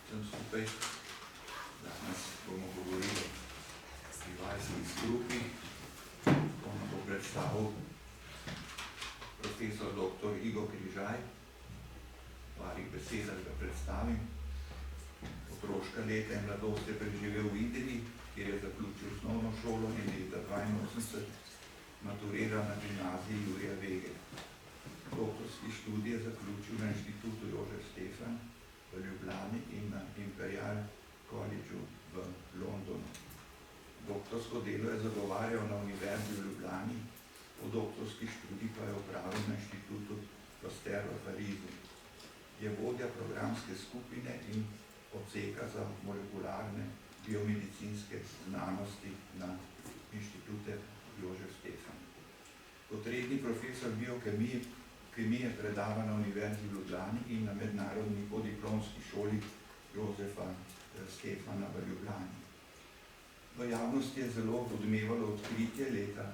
vsem skupaj. Danes bomo govorili o živalskih strupih. Bom bo predstavil profesor dr. Igor Križaj. Parih besed, da ga predstavim. Otroška leta in mladost je preživel v Idriji, kjer je zaključil osnovno šolo in leta 82 maturiral na gimnaziji Jurija Vege. Doktorski študij je zaključil na Inštitutu Jožef Stefan v Ljubljani in na Imperial Collegeu v Londonu. Doktorsko delo je zagovarjal na Univerzi v Ljubljani, podoktorski študij pa je opravil na Inštitutu Pasteur v Parizu. Je vodja programske skupine in odseka za molekularne biomedicinske znanosti na Inštitute Jožef Stefan. Kot redni profesor biokemije predava na Univerzi v Ljubljani in na mednarodni podiplomski šoli Jožefa Stefana v Ljubljani. V javnosti je zelo odmevalo odkritje leta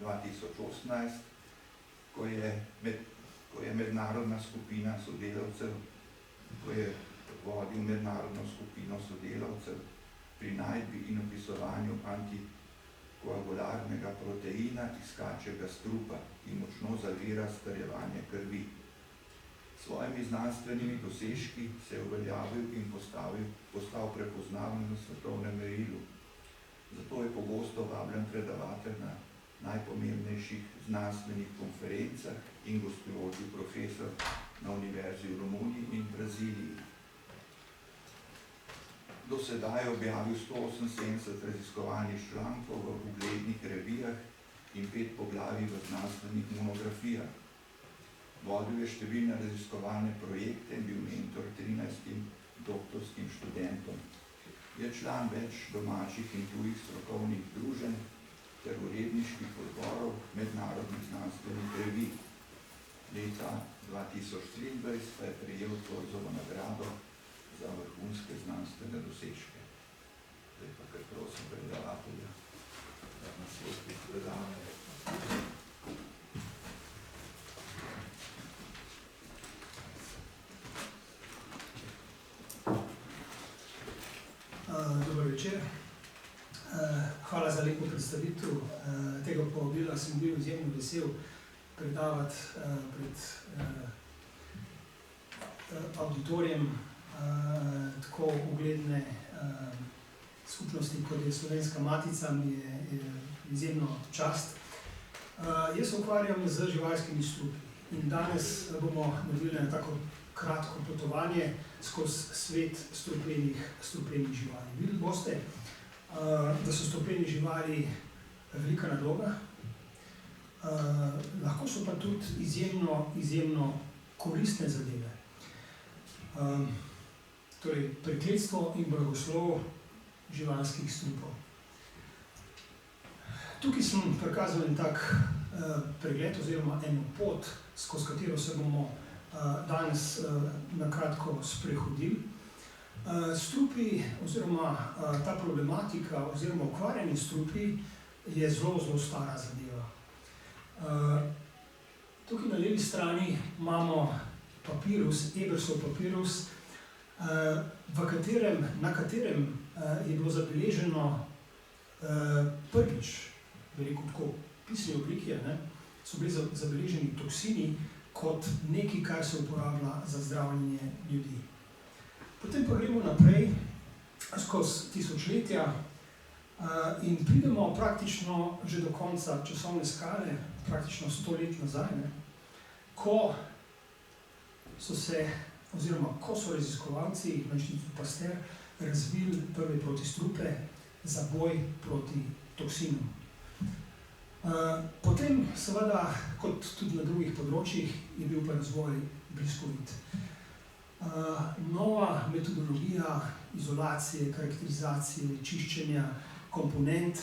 2018, ko je mednarodna skupina sodelavcev, ko je vodil mednarodno skupino sodelavcev pri najdbi in opisovanju antikoagularnega proteina iz kačjega strupa, ki močno zavira starjevanje krvi. S svojimi znanstvenimi dosežki se je uveljavil in postal prepoznaven na svetovnem merilu. Zato je pogosto vabljen predavatelj na najpomembnejših znanstvenih konferencah in gostujoči profesor na Univerzi v Romuniji in Braziliji. Do sedaj je objavil 178 raziskovalnih člankov v uglednih revijah in 5 poglavij v znanstvenih monografijah. Vodil je številne raziskovalne projekte in bil mentor 13 doktorskim študentom. Je član več domačih in tujih strokovnih druženj ter uredniških odborov mednarodnih znanstvenih revij. Leta 2023 pa je prejel Zoisovo nagrado za vrhunske znanstvene dosežke. Zdaj pa kar prosim predavatelja, da nas je predavanje. Dober večer. Hvala za lepo predstavitev. Tega povabila sem bil izjemno vesel predavati pred auditorijem tako ugledne skupnosti, kot je Slovenska matica, mi je izjemno čast. Jaz se ukvarjam z živalskimi strupi in danes bomo naredili na tako kratko potovanje skozi svet strupenih živali. Videli boste, da so strupeni živali velika nadloga, lahko so pa tudi izjemno koristne zadeve. Torej, prekletstvo in blagoslov živalskih strupov. Tukaj sem prikazal en tak pregled oziroma eno pot, skozi katero se bomo danes na kratko sprehodili. Strupi oziroma ta problematika oziroma ukvarjanje strupi je zelo stara zadeva. Tukaj na levi strani imamo papirus, Ebersov papirus, na katerem je bilo zabeleženo prvič, tako pisni obliki, so bili zabeleženi toksini kot nekaj, kar se uporablja za zdravljenje ljudi. Potem pa gremo naprej skozi tisočletja in pridemo praktično že do konca časovne skale, praktično 100 let nazaj, ko so raziskovalci na Inštitutu Pasteur razvili prve protistrupe za boj proti toksinom. Potem, seveda, kot tudi na drugih področjih, je bil pa razvoj bliskovit. Nova metodologija izolacije, karakterizacije, čiščenja komponent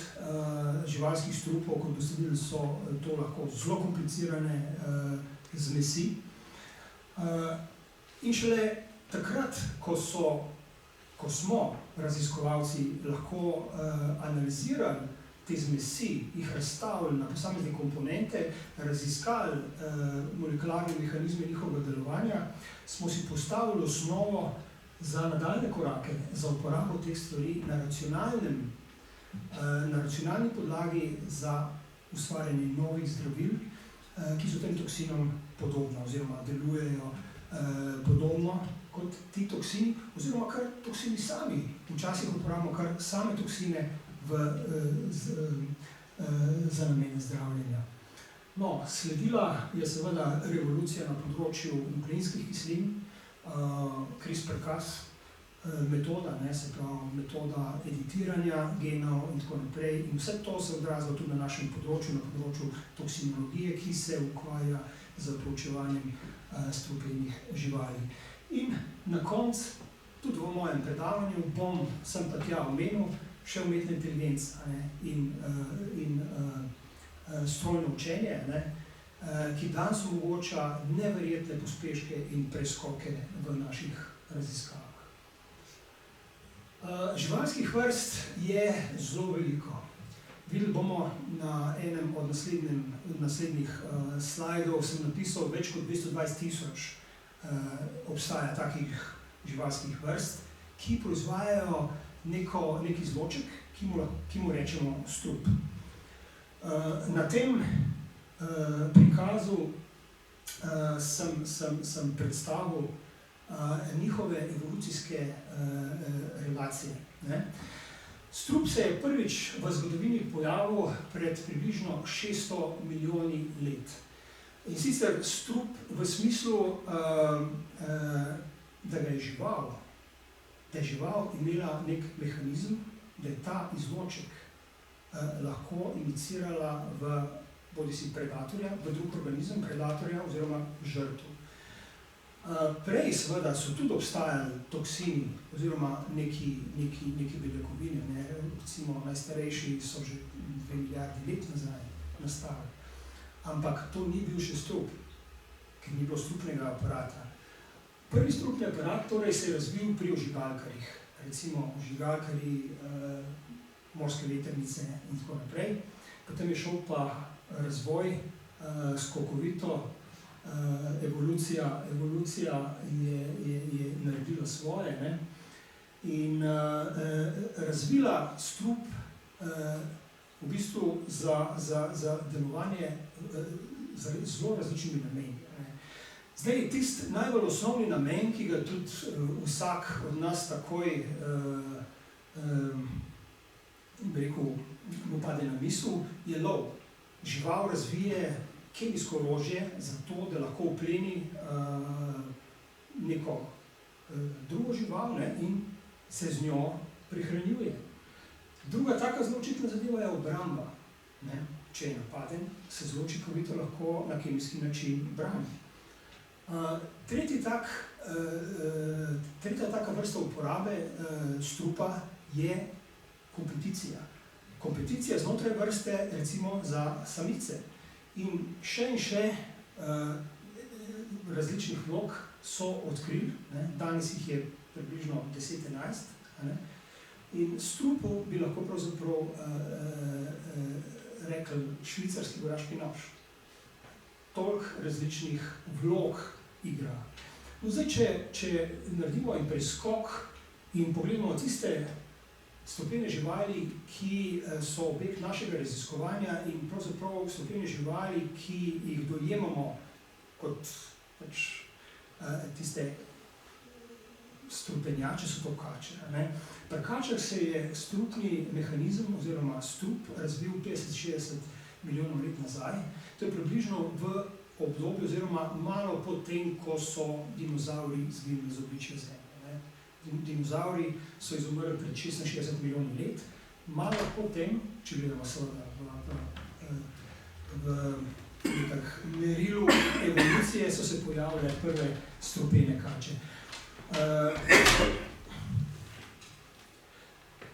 živalskih strupov, kot boste videli, so to lahko zelo komplicirane zmesi. In šele takrat, ko smo raziskovalci lahko analizirali te zmesi, jih razstavili na posamezne komponente, raziskali molekularne mehanizme njihovega delovanja, smo si postavili osnovo Za nadaljne korake, za uporabo teh stvari na racionalni podlagi za ustvarjanje novih zdravil, ki so tem toksinom podobna oziroma delujejo podobno kot ti toksini, oziroma kar toksini sami. Včasih uporabimo kar same toksine za namene zdravljenja. No, sledila je seveda revolucija na področju nukleinskih kislin, CRISPR-Cas metoda, se pravi metoda editiranja genov in tako naprej. In vse to se odrazilo tudi na našem področju, na področju toksinologije, ki se ukvarja z proučevanjem strupenih živali. In na koncu, tudi v mojem predavanju, bom sem pa tja omenil še umetna inteligenca in strojno učenje, ki danes omogoča neverjetne pospeške in preskoke v naših raziskavah. Živalskih vrst je zelo veliko. Videli bomo na enem od naslednjih slajdov, sem napisal več kot 220 000 obstaja takih živalskih vrst, ki proizvajajo nek izloček, ki mu rečemo strup. Na tem prikazu sem predstavil njihove evolucijske relacije. Strup se je prvič v zgodovini pojavil pred približno 600 milijoni let. In sicer strup v smislu, da je žival imela nek mehanizm, da je ta izloček lahko inicirala v bodisi predatorja, v drug organizem predatorja oziroma žrtev. Prej seveda so tudi obstajali toksini oziroma neki beljakovine, recimo najstarejši so že 2 milijardi let nazaj nastali. Ampak to ni bil še strup, ker ni bilo strupnega aparata. Prvi strupni aparat torej se je razvil pri ožigalkarjih, recimo ožigalkarji, morske vetrnice in tako naprej. Potem je šel pa razvoj skokovito, evolucija je naredila svoje, in razvila strup v bistvu za delovanje z zelo različnimi nameni. Zdaj, tisti najbolj osnovni namen, ki ga tudi vsak od nas takoj mu pade na misel, je lov. Žival razvije kemijsko orožje za to, da lahko opleni neko drugo žival in se z njo prehranjuje. Druga taka zelo očitna zadeva je obramba. Če je napaden, se zelo učinkovito lahko na kemijski način brani. Tretja taka vrsta uporabe strupa je kompeticija. Kompeticija znotraj vrste, recimo za samice. In še različnih vlog so odkrili, danes jih je približno 10-11, in strupu bi lahko pravzaprav rekli švicarski vojaški nož. Toliko različnih vlog igra. No, zdaj, če naredimo en preskok in pogledamo tiste strupene živali, ki so objekt našega raziskovanja, in pravzaprav strupene živali, ki jih dojemamo kot tiste strupenjače, so to kače. Pri kačah se je strupni mehanizem oziroma strup razvil 50-60 milijonov let nazaj. To je približno v obdobju oziroma malo po tem, ko so dinozavri izginili z obličja Zemlje. Dinozavri so izumrli pred 66 milijonov let. Malo po tem, če gledamo seveda v merilu evolucije, so se pojavile prve strupene kače.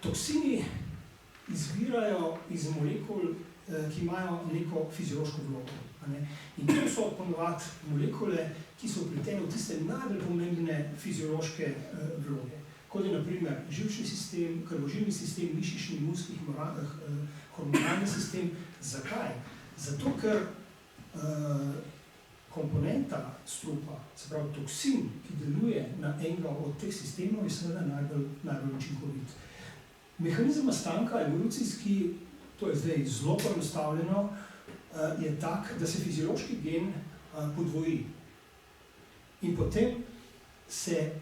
Toksini izvirajo iz molekul, ki imajo neko fiziološko vlogo. In to so ponovadi molekule, ki so vpletene v tiste najbolj pomembne fiziološke vloge, kot je na primer živčni sistem, krvožilni sistem, mišični, imunski, hormonalni sistem. Zakaj? Zato, ker komponenta strupa, se pravi toksin, ki deluje na enega od teh sistemov, je seveda najbolj učinkovit. Mehanizem nastanka evolucijski, to je zdaj zelo poenostavljeno, je tak, da se fiziološki gen podvoji. In potem se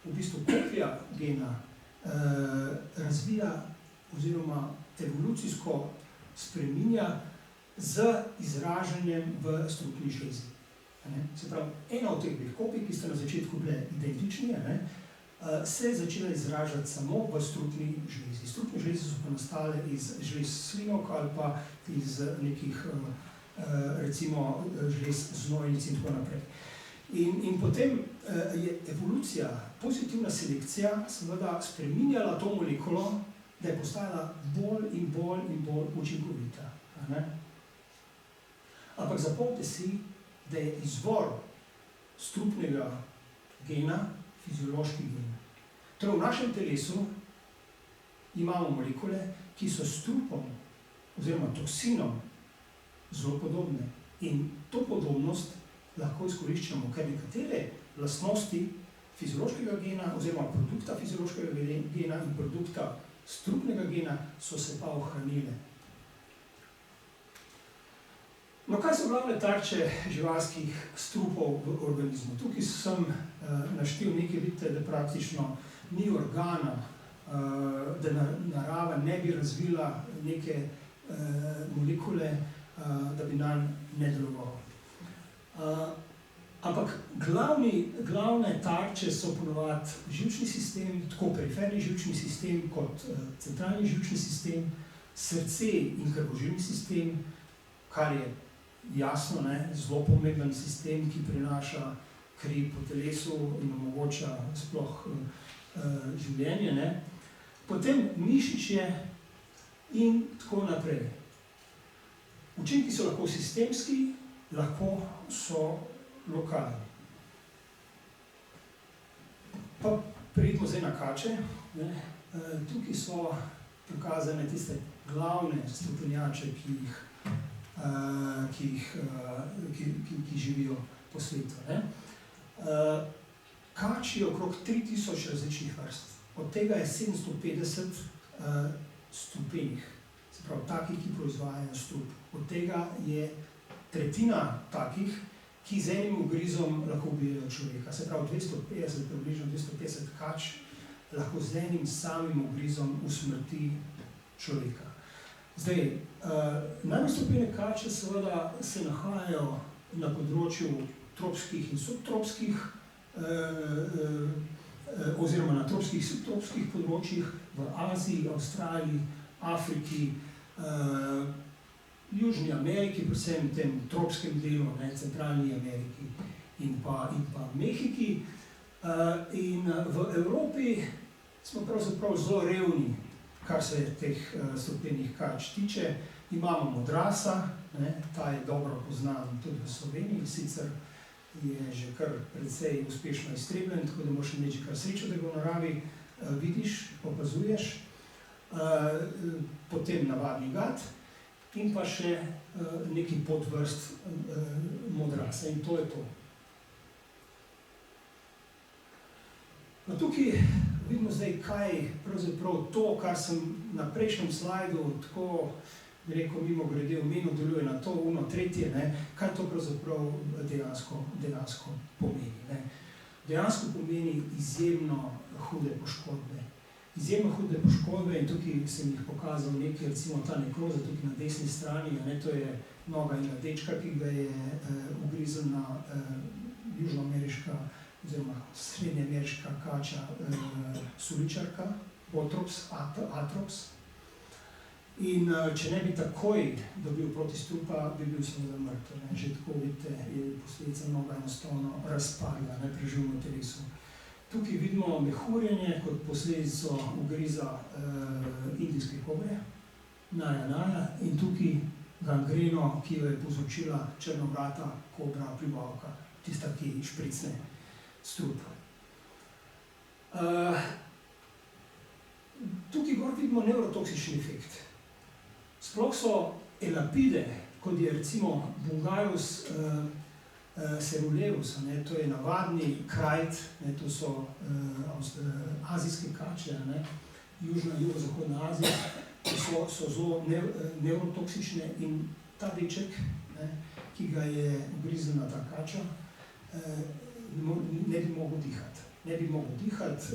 v bistvu kopija gena razvija oziroma evolucijsko spreminja z izražanjem v strupni žlezi. Se pravi, ena od teh dveh kopij, ki sta na začetku bile identični, se je začela izražati samo v strupni žlezi. Strupne žleze so pa nastale iz žlez slinok ali pa iz nekih, recimo, žlez znojnic in tako naprej. In potem je evolucija, pozitivna selekcija, seveda spreminjala to molekulo, da je postajala bolj in bolj in bolj učinkovita. Ampak zapomnite si, da je izvor strupnega gena fiziološki gen. Torej v našem telesu imamo molekule, ki so strupom oziroma toksinom zelo podobne. In to podobnost lahko izkoriščamo, ker nekatere lastnosti fiziološkega gena oziroma produkta fiziološkega gena in produkta strupnega gena so se pa ohranile. No, kaj so glavne tarče živalskih strupov v organizmu? Tukaj sem naštel nekaj, vidite, da praktično ni organa, da narava ne bi razvila neke molekule, da bi nanj ne deloval. Ampak glavne tarče so ponovadi živčni sistem, tako periferni živčni sistem kot centralni živčni sistem, srce in krvožilni sistem, kar je jasno, zelo pomemben sistem, ki prinaša kri po telesu in omogoča sploh življenje. Potem mišičje in tako naprej. Učinki so lahko sistemski, lahko so lokalni. Pa prejdimo zdaj na kače. Tukaj so prikazane tiste glavne strupenjače, ki živijo po svetu. Kač je okrog 3000 različnih vrst. Od tega je 750 strupenih, se pravi takih, ki proizvajajo strup. Od tega je tretjina takih, ki z enim ugrizom lahko ubijajo človeka. Se pravi, približno 250 kač lahko z enim samim ugrizom usmrti človeka. Zdaj, najbolj strupene kače seveda se nahajajo na področju tropskih in subtropskih, oziroma na tropskih in subtropskih področjih v Aziji, Avstraliji, Afriki, Južni Ameriki, predvsem v tem tropskem delu, centralni Ameriki in pa Mehiki. In v Evropi smo pravzaprav zelo revni, kar se teh strupenih kač tiče. Imamo modrasa, ta je dobro poznan tudi v Sloveniji, sicer je že kar precej uspešno iztrebljen, tako da moraš imeti kar srečo, da ga v naravi vidiš, opazuješ. Potem navadni gad in pa še neki podvrst modrasa in to je to. No, tukaj vidimo zdaj, kaj pravzaprav to, kar sem na prejšnjem slajdu tako, bi rekel, mimogrede omenil, deluje na to, tretje, kaj to pravzaprav dejansko pomeni. Dejansko pomeni izjemno hude poškodbe. Izjemno hude poškodbe in tukaj sem jih pokazal nekaj, recimo ta nekroza tukaj na desni strani, to je noga enega dečka, ki ga je ugriznila južnoameriška oziroma srednjeameriška kača suličarka, Atrops. In če ne bi takoj dobil protistrupa, bi bil seveda mrtev. Že tako, vidite, je posledica noga enostavno razpadla pri živem telesu. Tukaj vidimo mehurjenje kot posledico ugriza indijske kobre, naja, in tukaj gangreno, ki jo je povzročila črnovrata kobra plivavka, tista, ki špricne strup. Tukaj gor vidimo nevrotoksični efekt. Sploh so elapide, kot je recimo Bungarus Cerulevus, to je navadni krajt, to so azijske kače, južna, jugozahodna Azija, so zelo nevrotoksične in ta deček, ki ga je ugriznila ta kača, ne bi mogel dihati. Ne bi mogel dihati,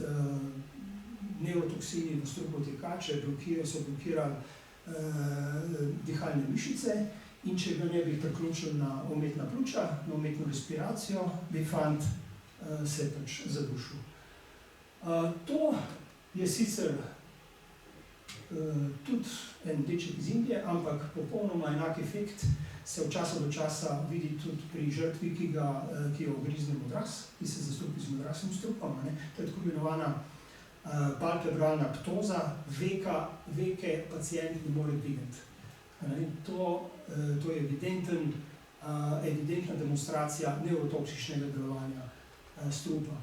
nevrotoksini v strupu te kače so blokirali dihalne mišice in če ga ne bi priključili na umetna pljuča, na umetno respiracijo, bi fant se pač zadušil. To je sicer tudi en deček iz Indije, ampak popolnoma enak efekt se od časa do časa vidi tudi pri žrtvi, ki jo ugrizne modras, ki se zastrupi z modrasnim strupom. To je tako imenovana palpebralna ptoza, veke pacient ne more dvigati. To je evidentna demonstracija nevrotoksičnega delovanja strupa.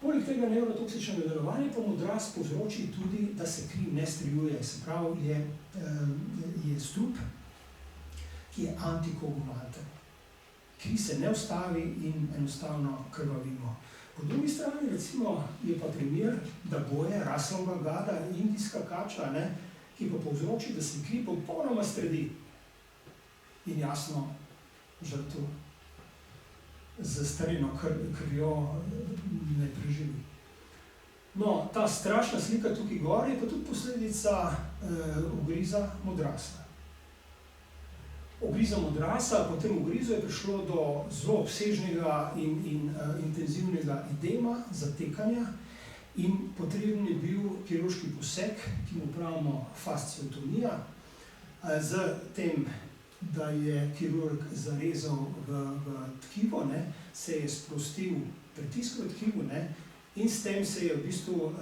Poleg tega nevrotoksičnega delovanja pa modras povzroči tudi, da se kri ne striljuje, se pravi, je strup, ki je antikoagulanten. Kri se ne ustavi in enostavno krvavimo. Po drugi strani recimo je pa primer, da boje raslovega gada, indijska kača, ki pa povzroči, da se kri popolnoma stredi in jasno žrtev z strjeno krvjo ne preživi. No, ta strašna slika tukaj gor je pa tudi posledica ugriza modrasa. Ugriza modrasa, po tem ugrizu je prišlo do zelo obsežnega in intenzivnega edema, zatekanja in potreben je bil kirurški poseg, ki mu pravimo fasciotomija, z tem, da je kirurg zarezal v tkivo, se je sprostil pritisk v tkivu in s tem se je v bistvu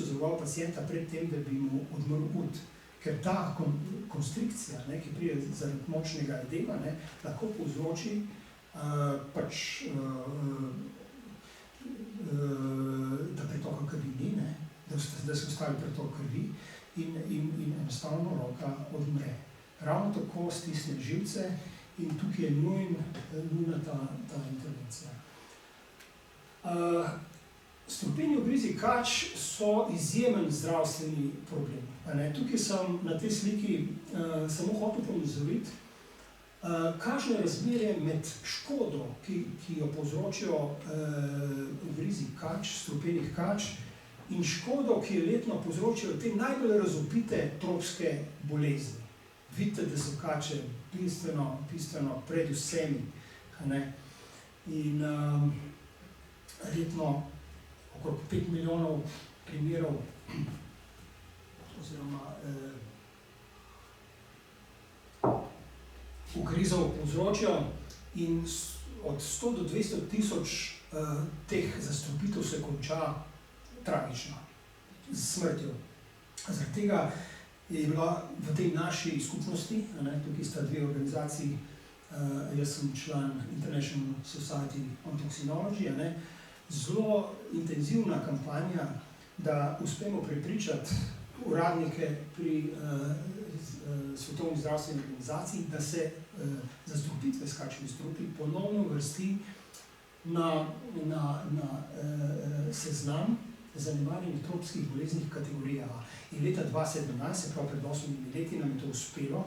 zavaroval pacienta pred tem, da bi mu odmrl ud. Ker ta konstrikcija, ki pride zaradi močnega edema, lahko povzroči da pretoka krvi ni, da se ustavi pretok krvi in enostavno roka odmre. Ravno tako stisne živce in tukaj je nujna ta intervencija. Strupeni ugrizi kač so izjemen zdravstveni problem. Tukaj sem na tej sliki samo hotel ponazoriti, kakšno je razmerje med škodo, ki jo povzročijo ugrizi kač, strupenih kač, in škodo, ki jo letno povzročijo te najbolj razvpite tropske bolezni. Vidite, da so kače bistveno pred vsemi. In letno okrog 5 milijonov primerov oziroma ugrizov povzročijo in od 100 do 200 tisoč teh zastrupitev se konča tragično, z smrtjo. Zaradi tega je bila v tej naši skupnosti, tukaj sta dve organizaciji, jaz sem član International Society on Toxinology, zelo intenzivna kampanja, da uspemo prepričati uradnike pri Svetovni zdravstveni organizaciji, da se zastrupitve s kačjimi strupi ponovno vrsti na seznam zanemarjenih tropskih boleznih kategorij A. In leta 2017, se pravi pred 8 leti, nam je to uspelo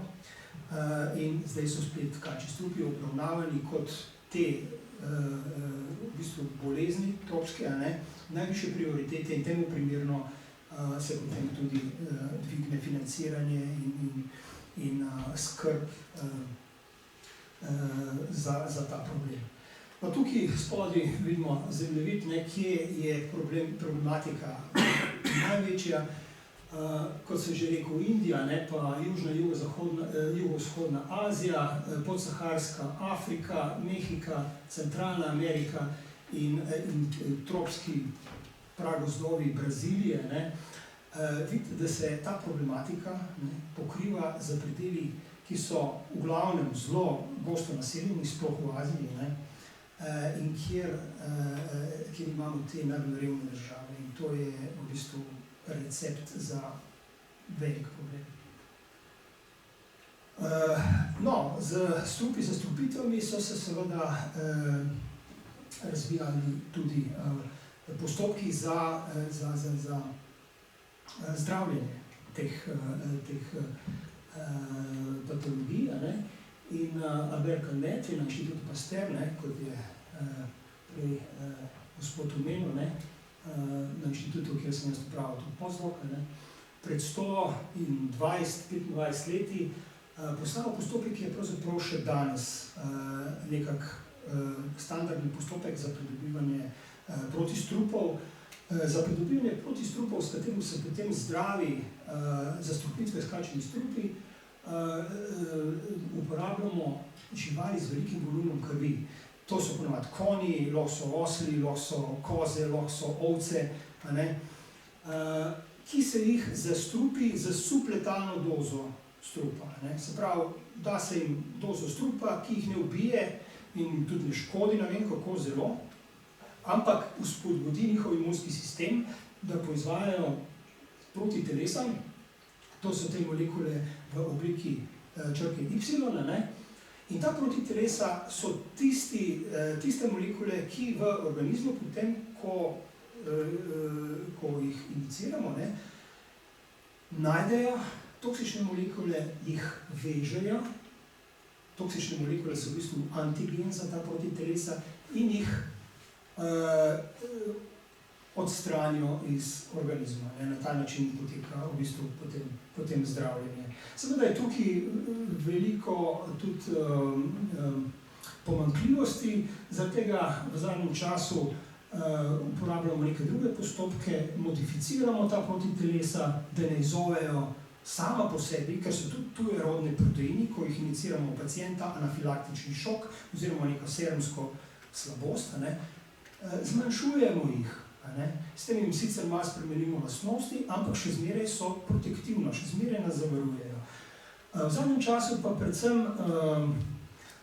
in zdaj so spet kačji strupi obravnavani kot te v bistvu bolezni tropske, najvišje prioritete in temu primerno se potem tudi dvigne financiranje in skrb za ta problem. Pa tukaj spodaj vidimo zemljevid, kje je problematika največja. Kot sem že rekel, Indija, pa južna, jugovzhodna Azija, podsaharska Afrika, Mehika, Centralna Amerika in tropski pragozdovi Brazilije. Vidite, da se ta problematika pokriva za predeli, ki so v glavnem zelo gosto naseljeni, sploh v Aziji, in kjer imamo te najbolj revne države. In to je v bistvu recept za velik problem. No, z strupi, z strupitvami so se seveda razvijali tudi postopki za zdravljenje teh patologij, ne? In Albert Calmet in Inštitut Pasteur, ne, kot je prej gospod omenil, ne, na inštitutu, kjer sem jaz opravil tudi postdoc, pred 125 leti postavil postopek, ki je pravzaprav še danes standardni postopek za pridobivanje protistrupov. Za pridobivanje protistrupov, s katerim se potem zdravi zastrupitve s kačjimi strupi, uporabljamo živali z velikim volumnom krvi. To so ponavadi konji, lahko so osli, lahko so koze, lahko so ovce, ki se jih zastrupi z subletalno dozo strupa. Se pravi, da se jim dozo strupa, ki jih ne ubije in tudi ne škodi, ne vem kako zelo, ampak vzpodbudi njihov imunski sistem, da proizvajajo protitelesa. To so te molekule v obliki črke Y, in ta protitelesa so tiste molekule, ki v organizmu potem, ko jih indiciramo, najdejo toksične molekule, jih vežejo. Toksične molekule so v bistvu antigen za ta protitelesa in jih odstranijo iz organizma. Na ta način poteka v bistvu potem zdravljenje. Seveda je tukaj veliko tudi pomanjkljivosti, zaradi tega v zadnjem času uporabljamo neke druge postopke, modificiramo ta protitelesa, da ne izzovejo sama po sebi, ker so tudi tujerodni proteini, ko jih iniciramo v pacienta, anafilaktični šok oziroma neko serumsko slabost, zmanjšujemo jih. S tem jim sicer malo spremenimo lastnosti, ampak še zmeraj so protektivno, še zmeraj nas zavarujejo. V zadnjem času pa predvsem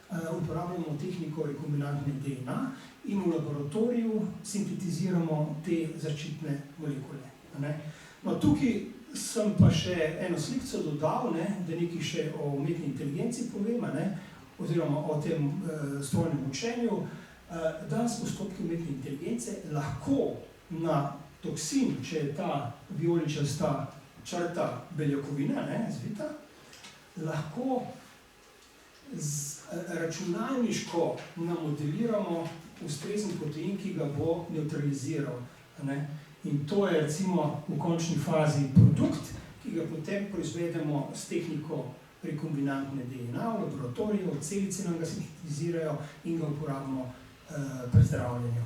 uporabljamo tehniko rekombinantne DNA in v laboratoriju sintetiziramo te zaščitne molekule. No, tukaj sem pa še eno slikco dodal, da nekaj še o umetni inteligenci povem, oziroma o tem strojnem učenju. Danes postopki umetne inteligence lahko na toksin, če je ta vijoličasta črta beljakovina, zvita, lahko računalniško namodeliramo ustrezen protein, ki ga bo nevtraliziral. In to je recimo v končni fazi produkt, ki ga potem proizvedemo s tehniko rekombinantne DNA v laboratoriju, celice nam ga sintetizirajo in ga uporabimo pri zdravljenju.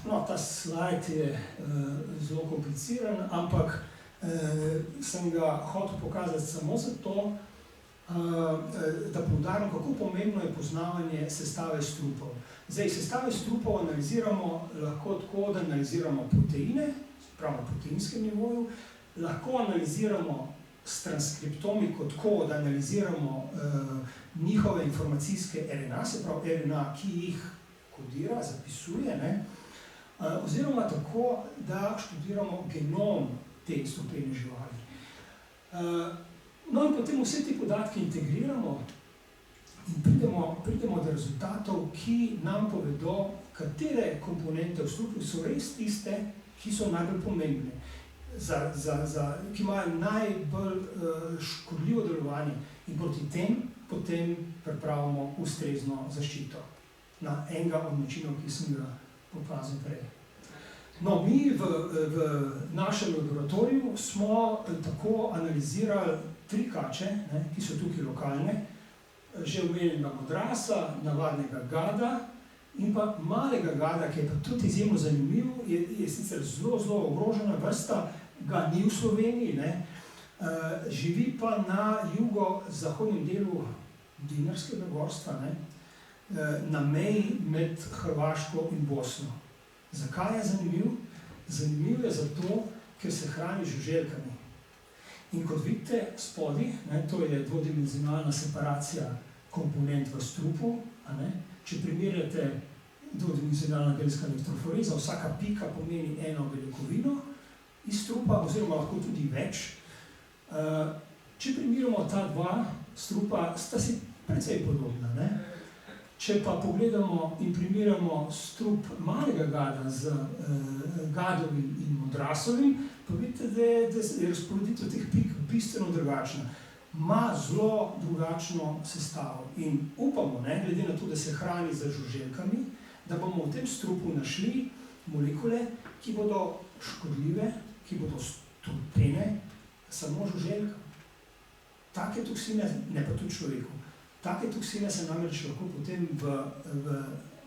No, ta slajd je zelo kompliciran, ampak sem ga hotel pokazati samo zato, da poudarim, kako pomembno je poznavanje sestave strupov. Zdaj, sestave strupov analiziramo lahko tako, da analiziramo proteine, prav na proteinskem nivoju, lahko analiziramo s transkriptomi kot tako, da analiziramo njihove informacijske RNA, se pravi RNA, ki jih kodira, zapisuje, oziroma tako, da študiramo genom te strupene živali. No in potem vse te podatke integriramo in pridemo do rezultatov, ki nam povedo, katere komponente v strupu so res tiste, ki so najbolj pomembne, ki imajo najbolj škodljivo delovanje in proti tem potem pripravimo ustrezno zaščito na enega od načinov, ki sem ga pokazal prej. No, mi v našem laboratoriju smo tako analizirali 3 kače, ki so tukaj lokalne, že omenjenega modrasa, navadnega gada in pa malega gada, ki je pa tudi izjemno zanimiv, je sicer zelo ogrožena vrsta, ga ni v Sloveniji, živi pa na jugozahodnem delu Dinarskega gorstva, na meji med Hrvaško in Bosno. Zakaj je zanimiv? Zanimiv je zato, ker se hrani z žuželkami. In kot vidite spodaj, to je dvodimenzionalna separacija komponent v strupu, če primerjate dvodimenzionalna genska elektroforeza, vsaka pika pomeni eno beljakovino iz strupa, oziroma lahko tudi več. Če primerjamo ta dva strupa, sta si precej podobna. Ne? Če pa pogledamo in primerjamo strup malega gada z gadovim in modrasovim, pa vidite, da je razporeditev teh pik bistveno drugačna. Ma zelo drugačno sestavo in upamo, ne, glede na to, da se hrani z žuželkami, da bomo v tem strupu našli molekule, ki bodo škodljive, ki bodo strupene samo žuželkam. Take toksine, ne pa tudi človeku, take toksine se namreč lahko potem v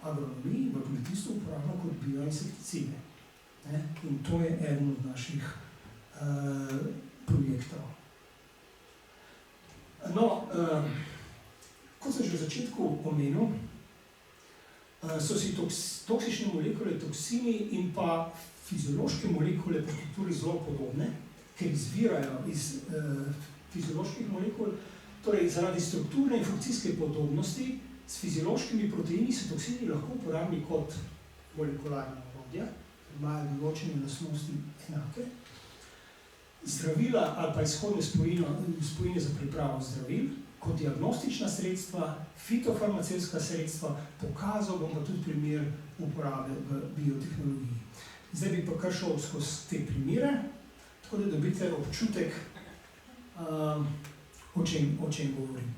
agronomiji, v kmetijstvu uporabljajo kot bioinsekticide. In to je eden od naših projektov. No, kot sem že v začetku omenil, so si toksične molekule, toksini in pa fiziološke molekule po strukturi zelo podobne, ker izvirajo iz fizioloških molekul, torej zaradi strukturne in funkcijske podobnosti s fiziološkimi proteini so toksini lahko uporabni kot molekularna orodja, imajo določene lastnosti enake. Zdravila ali pa izhodne spojine za pripravo zdravil, kot diagnostična sredstva, fitofarmacevtska sredstva, pokazal bom pa tudi primer uporabe v biotehnologiji. Zdaj bi pa kar šel skozi te primere, tako da dobite občutek, o čem govorim.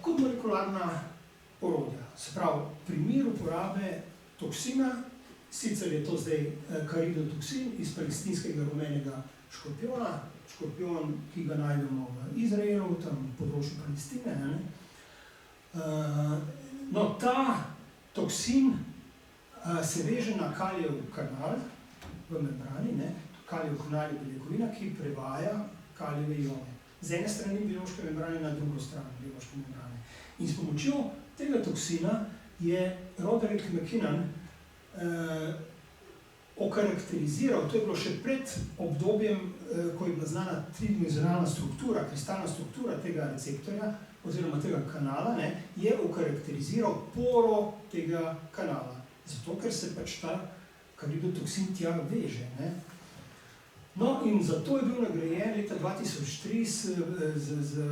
Kot molekularna orodja, se pravi, primer uporabe toksina, sicer je to zdaj karidotoksin iz palestinskega rumenega škorpiona, škorpion, ki ga najdemo v Izraelu, tam v področju Palestine. No, ta toksin se veže na kalijev kanal v membrani, kalijev kanal je beljakovina, ki prevaja kalijeve ione. Z ene strani biološke membrane na drugo stran biološke membrane. In s pomočjo tega toksina je Roderick McKinnon okarakteriziral, to je bilo še pred obdobjem, ko je bila znana tridimenzionalna struktura, kristalna struktura tega receptorja oziroma tega kanala, je okarakteriziral poro tega kanala. Zato, ker se pač ta karidotoksin tja veže. No, in zato je bil nagrajen leta 2003 z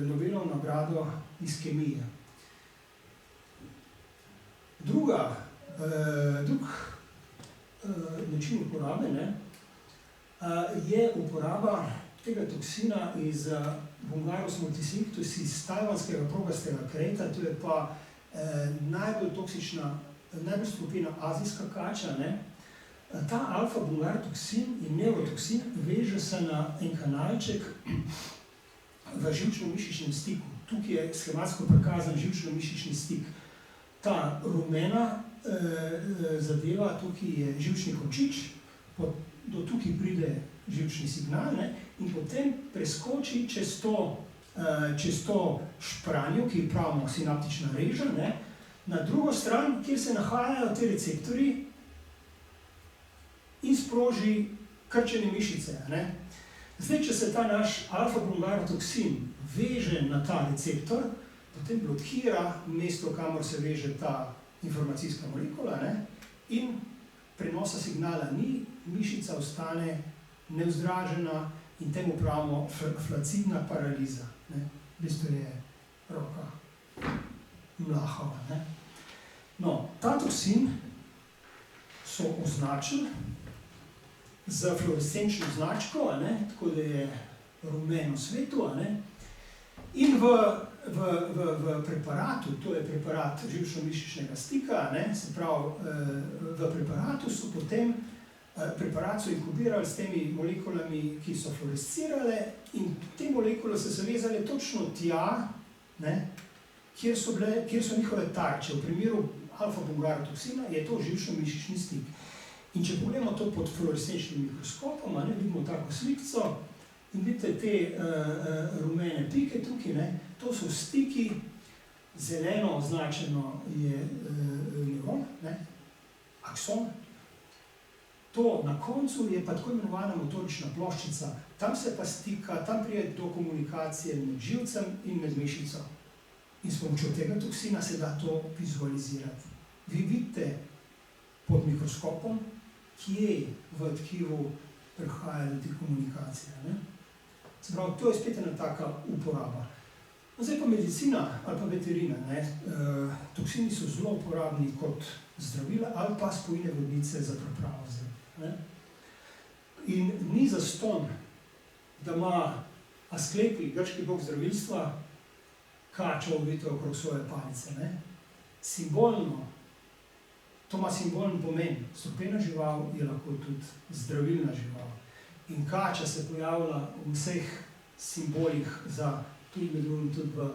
Nobelovo nagrado iz kemije. Drug način uporabe je uporaba tega toksina iz Bungarus multisictus iz tajvanskega progastega kreta, to je pa najbolj toksična, najbolj strupena azijska kača. Ta alfa-bungar toksin in neurotoksin veže se na en kanalček v živčno-mišičnem stiku. Tukaj je schematsko prikazan živčno-mišični stik. Ta rumena zadeva, tukaj je živčni končič, do tukaj pride živčni signal in potem preskoči čez to špranjo, ki pravimo sinaptična reža, na drugo stran, kjer se nahajajo te receptorji in sproži krčene mišice. Zdaj, če se ta naš alfa-bungar toksin veže na ta receptor, potem blokira mesto, kamor se veže ta informacijska molekula in prenosa signala ni, mišica ostane nevzdražena in temu pravimo flacidna paraliza. V bistvu je roka mlahava. No, ta toksin so označili z fluorescenčno značko, tako da je rumeno svetu, in v preparatu, to je preparat živčno-mišičnega stika, se pravi, v preparatu so potem preparat so inkubirali s temi molekulami, ki so fluorescirale in te molekule so se vezale točno tja, kjer so njihove tarče. V primeru alfa-bungar toksina je to živčno-mišični stik. In če pogledamo to pod fluorescenčnim mikroskopom, vidimo tako slikco in vidite te rumene pike tukaj, to so stiki, zeleno označeno je neuron, akson. To na koncu je pa tako imenovana motorična ploščica. Tam se pa stika, tam pride do komunikacije med živcem in med mišico. In s pomočjo tega toksina se da to vizualizirati. Vi vidite pod mikroskopom, kje v tkivu prihaja do te komunikacije. Se pravi, to je spet ena taka uporaba. No, zdaj pa medicina ali pa veterina. Toksini so zelo uporabni kot zdravila ali pa spojine vodnice za pripravo zdravil. In ni zastonj, da ima Asklepi, grški bog zdravilstva, kačo ovito okrog svoje palice. Simbolno, to ima simbolen pomen. Strupena žival je lahko tudi zdravilna žival. In kača se pojavlja v vseh simbolih za tudi med drugim tudi v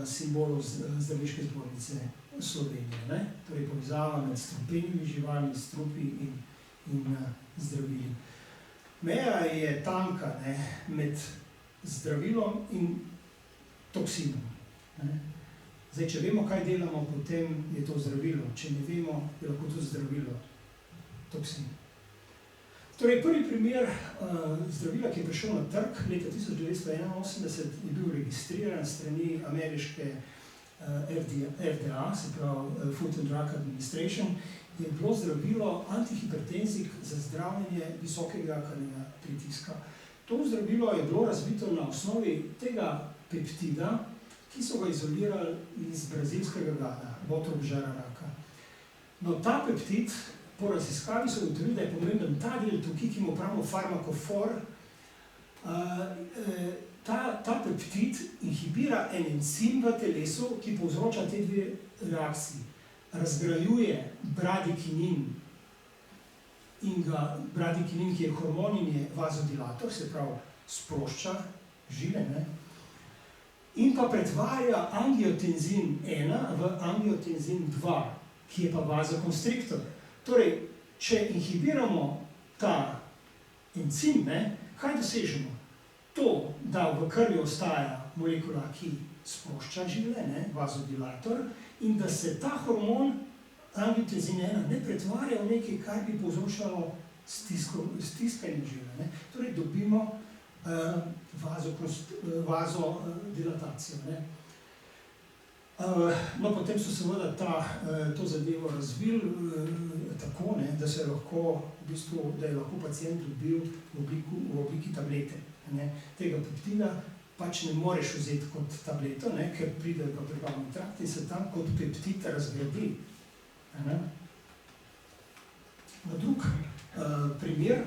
simbolu Zdravniške zbornice Slovenije. Torej povezava med strupenimi živalmi, strupi in zdravili. Meja je tanka med zdravilom in toksinom. Zdaj, če vemo, kaj delamo, potem je to zdravilo. Če ne vemo, je lahko to zdravilo toksin. Torej, prvi primer zdravila, ki je prišel na trg leta 1981, je bil registriran strani ameriške FDA, se pravi Food and Drug Administration, je bilo zdravilo antihipertenzik za zdravljenje visokega krvnega pritiska. To zdravilo je bilo razvito na osnovi tega peptida, ki so ga izolirali iz brazilskega gada, botrov žara raka. No, ta peptid, po raziskavi so ugotovili, da je pomemben ta del tukaj, ki mu pravimo farmakofor. Ta peptid inhibira en encim v telesu, ki povzroča te dve reakciji. Razgrajuje bradikinin, bradikinin, ki je hormon in je vazodilator, se pravi sprošča žile, in pa pretvarja angiotenzin 1 v angiotenzin 2, ki je pa vazokonstriktor. Torej, če inhibiramo ta encim, kaj dosežemo? To, da v krvi ostaja molekula, ki sprošča žile, vazodilator, in da se ta hormon angiotenzin 1 ne pretvarja v nekaj, kar bi povzročalo stiskanje žile. Torej, dobimo vazodilatacijo. No, potem so seveda to zadevo razvili tako, da se lahko, v bistvu, da je lahko pacient dobil v obliki tablete. Tega peptida pač ne moreš vzeti kot tableto, ker pride v prebavni trakt in se tam kot peptid razgradi. Drug primer,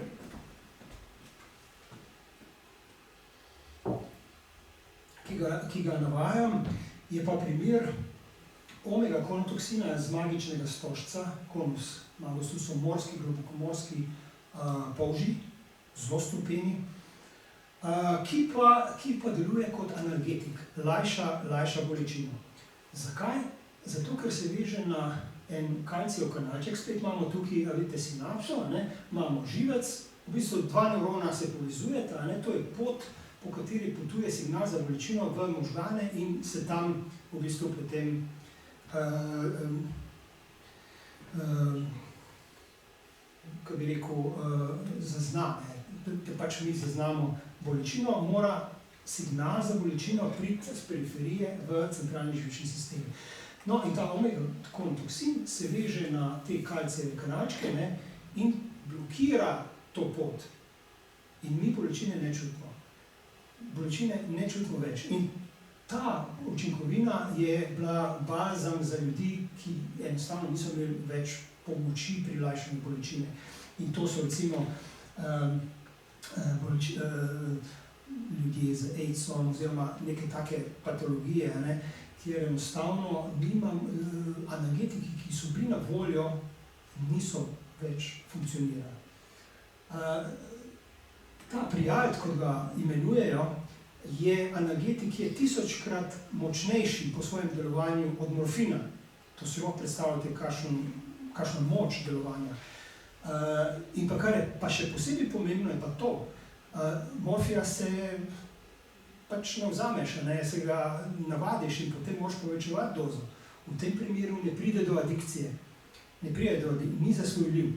ki ga navajam, je pa primer omega-konotoksina z magičnega stožca, konus magus, to so morski, globokomorski polži, zelo strupeni, ki pa deluje kot analgetik, lajša bolečino. Zakaj? Zato, ker se veže na en kalcijev kanalček, spet imamo tukaj, vidite, sinapso, imamo živec, v bistvu dva neurona se povezujeta, to je pot, po kateri potuje signal za bolečino v možgane in se tam v bistvu potem kako bi rekel, zazna. Pač mi zaznamo bolečino, mora signal za bolečino priti z periferije v centralni živčni sistem. No, in ta omega-konotoksin se veže na te kalcijeve kanalčke in blokira to pot. In mi bolečine ne čutimo. Bolečine ne čutimo več. In ta učinkovina je bila balzam za ljudi, ki enostavno niso imeli več pomoči pri lajšanju bolečine. In to so recimo ljudje z AIDS-om oziroma neke take patologije, kjer enostavno analgetiki, ki so bili na voljo, niso več funkcionirali. Ta prijalt, kot ga imenujejo, je analgetik, ki je 1000-krat močnejši po svojem delovanju od morfina. To si lahko predstavljate, kakšno moč delovanja. In pa kar je pa še posebej pomembno, je pa to. Morfija se pač ne vzameš, se ga navadiš in potem moraš povečevati dozo. V tem primeru ne pride do adikcije. Ne pride do adikcije, ni zasvojljiv.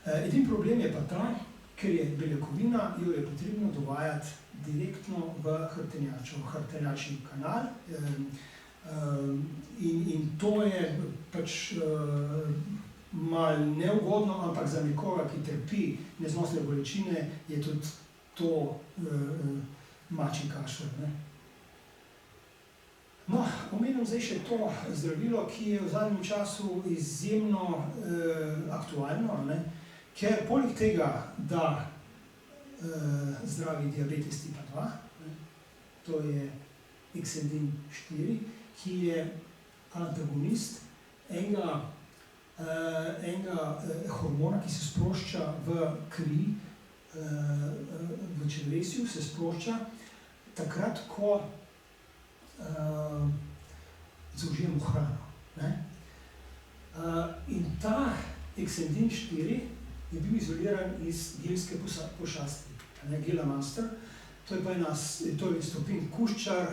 Edini problem je pa ta, ker je beljakovina, jo je potrebno dovajati direktno v hrbtenjačo, v hrbtenjačni kanal. In to je pač malo neugodno, ampak za nekoga, ki trpi neznosne bolečine, je tudi to mačji kašelj. No, omenim zdaj še to zdravilo, ki je v zadnjem času izjemno aktualno, ne? Ker poleg tega, da zdravi diabetes tipa 2, ne? To je Exendin 4, ki je antagonist enega hormona, ki se sprošča v kri, v črevesju se sprošča takrat, ko zaužijemo hrano. Ne? In ta Exendin 4 je bil izoliran iz gelske pošasti, Gela master. To je stopin kuščar,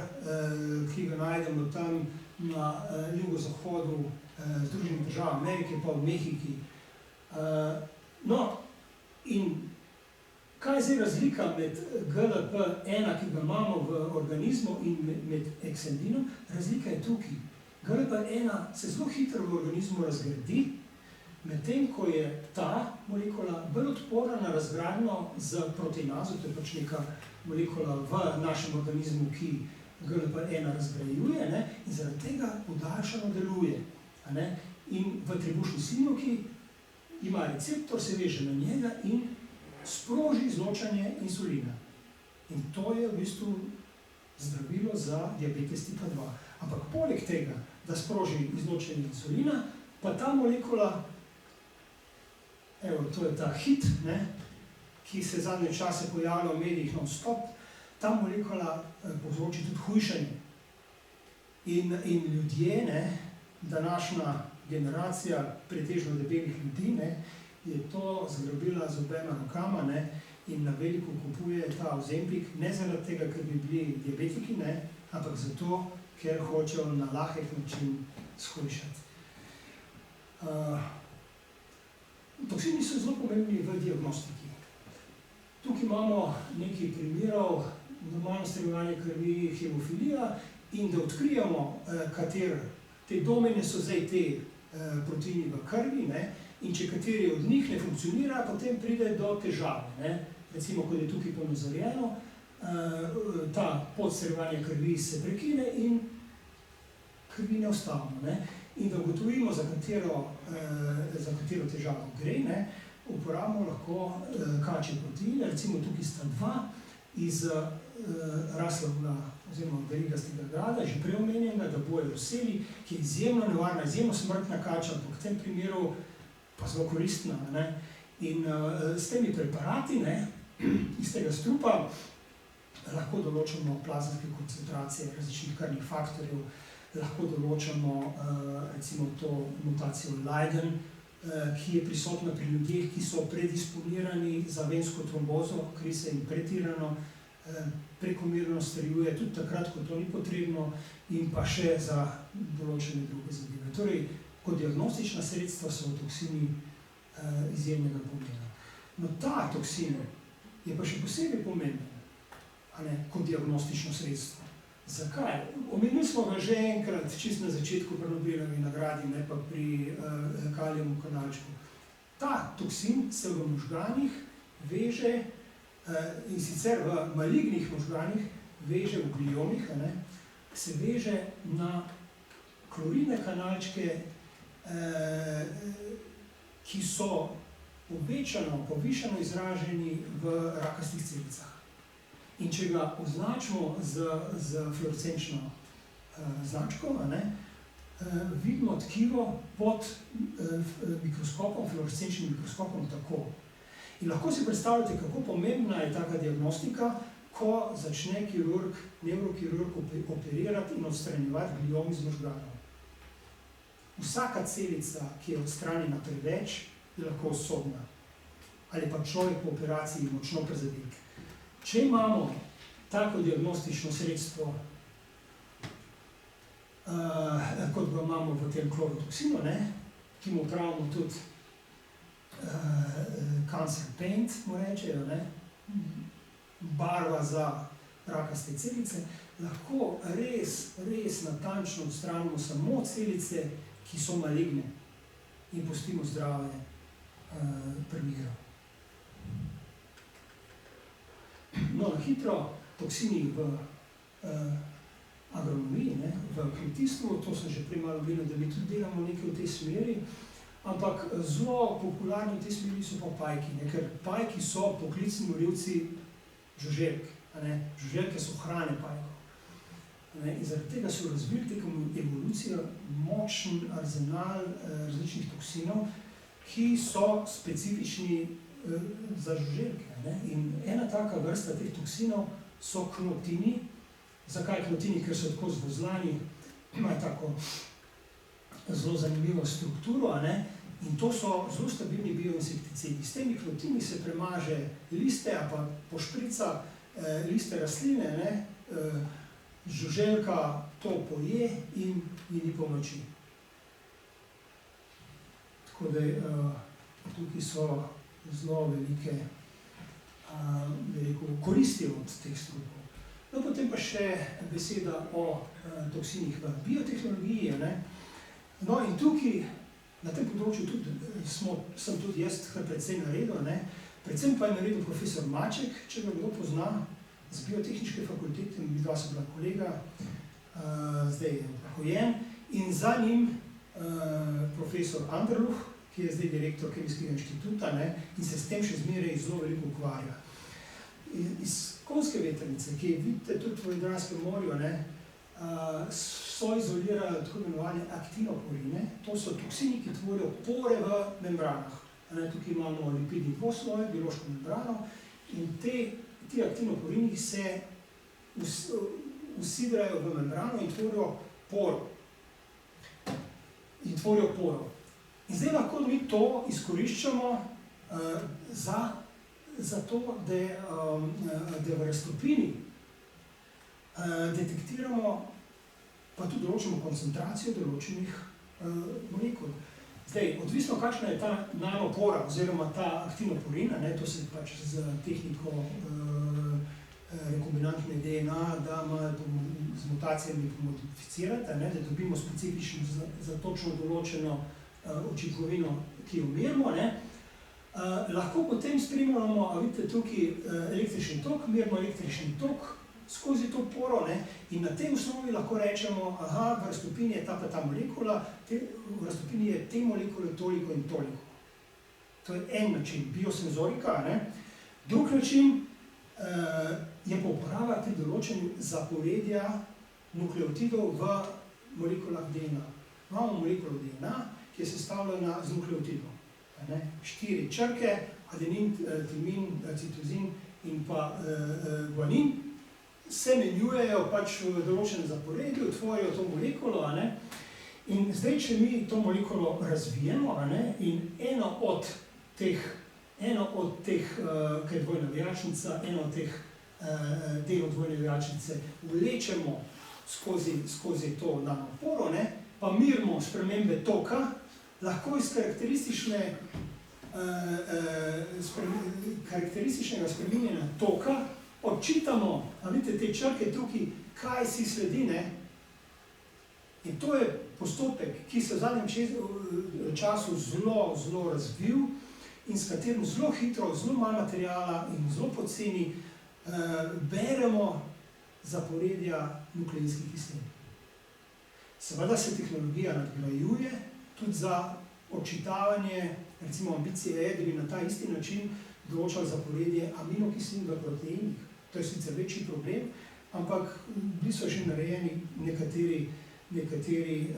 ki ga najdemo tam na jugozahodu Združenih držav Amerike, pa v Mehiki. No, in kaj je zdaj razlika med GLP-1, ki ga imamo v organizmu, in med Exendinom? Razlika je tukaj. GLP-1 se zelo hitro v organizmu razgradi, medtem ko je ta molekula bolj odporna na razgradnjo z proteinazo, to je pač neka molekula v našem organizmu, ki GLP-1 razgrajuje, ne? In zaradi tega podaljšano deluje. Ne? In v trebušni slinavki ima receptor, se veže na njega in sproži izločanje insulina. In to je v bistvu zdravilo za diabetes tipa 2. Ampak poleg tega, da sproži izločanje insulina, pa ta molekula, evo, to je ta hit, ne, ki se zadnje čase pojavlja v medijih non-stop, ta molekula povzroči tudi hujšanje. In ljudje, ne, današnja generacija pretežno debelih ljudi, ne, je to zagrabila z obema rokama, ne, in na veliko kupuje ta Ozempic, ne zaradi tega, ker bi bili diabetiki, ne, ampak zato, ker hočejo na lahek način shujšati. Toksini so zelo pomembni v diagnostiki. Tukaj imamo nekaj primerov, normalno strjevanje krvi, hemofilija, in da odkrijemo, te domene so zdaj te proteini v krvi, ne, in če kateri od njih ne funkcionira, potem pride do težave. Ne. Recimo, kot je tukaj ponazorjeno, ta podstrjevanje krvi se prekine in krvi ne ostavimo. Ne. In da ugotovimo, za katero težavo gre, ne, uporabimo lahko kačje proteine, recimo tukaj sta dva iz raslovega oziroma verigastega grada, že prej omenjenega, da bojo roseli, ki je izjemno nevarna, izjemno smrtna kača, ampak v tem primeru pa zelo koristna. Ne. In s temi preparati, ne, iz tega strupa lahko določamo plazmatske koncentracije različnih krvnih faktorjev, lahko določamo recimo to mutacijo Leiden, ki je prisotna pri ljudeh, ki so predisponirani za vensko trombozo, kri se jim pretirano, prekomerno strjuje, tudi takrat, ko to ni potrebno, in pa še za določene druge zadeve. Torej, kot diagnostična sredstva so toksini izjemnega pomena. No, ta toksin je pa še posebej pomemben, kot diagnostično sredstvo. Zakaj? Omenili smo ga že enkrat, čisto na začetku pri Nobelovi nagradi, ne pa pri kalijevem kanalčku. Ta toksin se v možganih veže, in sicer v malignih možganih veže v gliomih, se veže na kloridne kanalčke, ki so povišano izraženi v rakastih celicah. In če ga označimo z fluorescenčno značko, vidimo tkivo pod mikroskopom, fluorescenčnim mikroskopom tako. In lahko si predstavljate, kako pomembna je taka diagnostika, ko začne nevrokirurg operirati in odstranjevati gliom iz možganov. Vsaka celica, ki je odstranjena preveč, je lahko usodna. Ali pa človek po operaciji močno prizadet. Če imamo tako diagnostično sredstvo, kot ga imamo v tem klorotoksinu, ki mu pravimo tudi cancer paint, mu rečejo, barva za rakaste celice, lahko res natančno odstranimo samo celice, ki so maligne, in pustimo zdrave primere. No, na hitro, toksini v agronomiji, ne, v kmetijstvu, to sem že prej malo omenil, da mi tudi delamo nekaj v tej smeri, ampak zelo popularni v tej smeri so pa pajki, ne, ker pajki so poklicni morilci žuželk, žuželke so hrane pajkov. In zaradi tega so razvili tekom evolucije močen arzenal različnih toksinov, ki so specifični za žuželke. In ena taka vrsta teh toksinov so knotini. Zakaj knotini? Ker so tako zvozlani, imajo tako zelo zanimivo strukturo, in to so zelo stabilni bioinsekticidi. S temi knotini se premaže liste ali pa pošprica liste rastline, žuželka to poje in ji ni pomoči. Tako da tukaj so zelo velike koristi od teh strupov. No, potem pa še beseda o toksinih v biotehnologiji. No, in tukaj, na tem področju sem tudi jaz kar precej naredil, predvsem pa je naredil profesor Maček, če ga kdo pozna, z biotehniške fakultete, dva so bila kolega, zdaj je upokojen, in za njim profesor Anderluh, ki je zdaj direktor Kemijskega inštituta, in se s tem še zmeraj zelo veliko ukvarja. Iz konjske vetrnice, ki je vidite tudi v Jadranskem morju, so izolirali tako imenovane aktinoporine. To so toksini, ki tvorijo pore v membranah. Tukaj imamo lipidni dvosloj, biološko membrano, in ti aktinoporini se usidrajo v membrano in tvorijo poro. In zdaj lahko mi to izkoriščamo za to, da v raztopini detektiramo pa tudi določeno koncentracijo določenih molekul. Zdaj, odvisno kakšna je ta nanopora oziroma ta aktinoporin, to se pač z tehniko rekombinantne DNA da z mutacijami modificirati, da dobimo specifično za točno določeno učinkovino, ki jo merimo. Lahko potem spremljamo, a vidite tukaj električni tok, merimo električni tok skozi to poro, in na tej osnovi lahko rečemo, v raztopini je ta pa ta molekula, v raztopini je te molekule toliko in toliko. To je en način, biosenzorika. Drug način je pa uporaba pri določenju zaporedja nukleotidov v molekulah DNA. Imamo molekulo DNA, ki je sestavljena z nukleotidom. 4 črke, adenin, timin, citozin in pa guanin, se menjujejo pač v določenem zaporedju, tvorijo to molekulo, in zdaj, če mi to molekulo razvijemo, in eno od teh, kaj je dvojna vijačnica, eno od teh delov dvojne vijačnice vlečemo skozi to nanoporo, pa merimo spremembe toka, lahko iz karakterističnega spreminjanja toka odčitamo, vidite te črke tukaj, kaj si sledi, in to je postopek, ki se v zadnjem času zelo razvil in s katerim zelo hitro, zelo malo materijala in zelo poceni beremo zaporedja nukleinskih kislin. Seveda se tehnologija nadgrajuje tudi za odčitavanje, recimo ambicije je, da bi na ta isti način določali zaporedje aminokislin v proteinih. To je sicer večji problem, ampak bili so že narejeni nekateri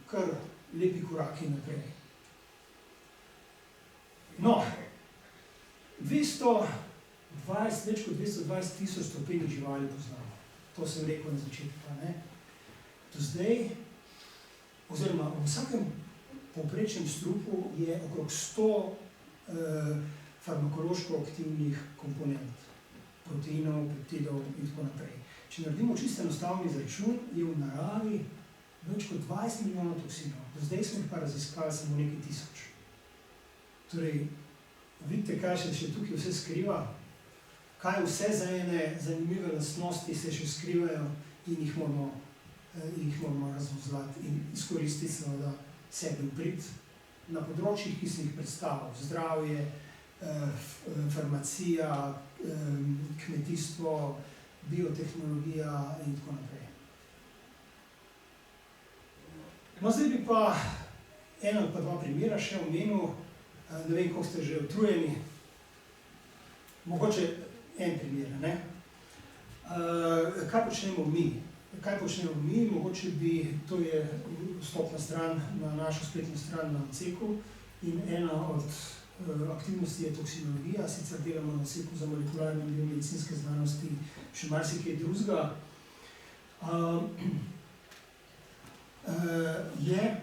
kar lepi koraki naprej. No, več kot 220 tisoč strupenih živali poznamo. To sem rekel na začetku. Do zdaj, oziroma v vsakem povprečnem strupu je okrog 100 farmakološko aktivnih komponent, proteinov, peptidov in tako naprej. Če naredimo čisto enostavni izračun, je v naravi več kot 20 milijonov toksinov. Do zdaj smo jih pa raziskali samo nekaj tisoč. Torej, vidite, kaj se še tukaj vse skriva, kaj vse za ene zanimive lastnosti se še skrivajo in jih moramo razvozlati in izkoristiti seveda sebi v prid na področjih, ki sem jih predstavil, zdravje, farmacija, kmetijstvo, biotehnologija in tako naprej. No, zdaj bi pa eno ali pa dva primera še omenil, ne vem, koliko ste že utrujeni, mogoče en primer, ne? Kaj počnemo mi? Mogoče bi, to je vstopna stran na našo spletno stran na odseku in ena od aktivnosti je toksinologija, sicer delamo na odseku za molekularne in biomedicinske znanosti še marsikaj drugega. Je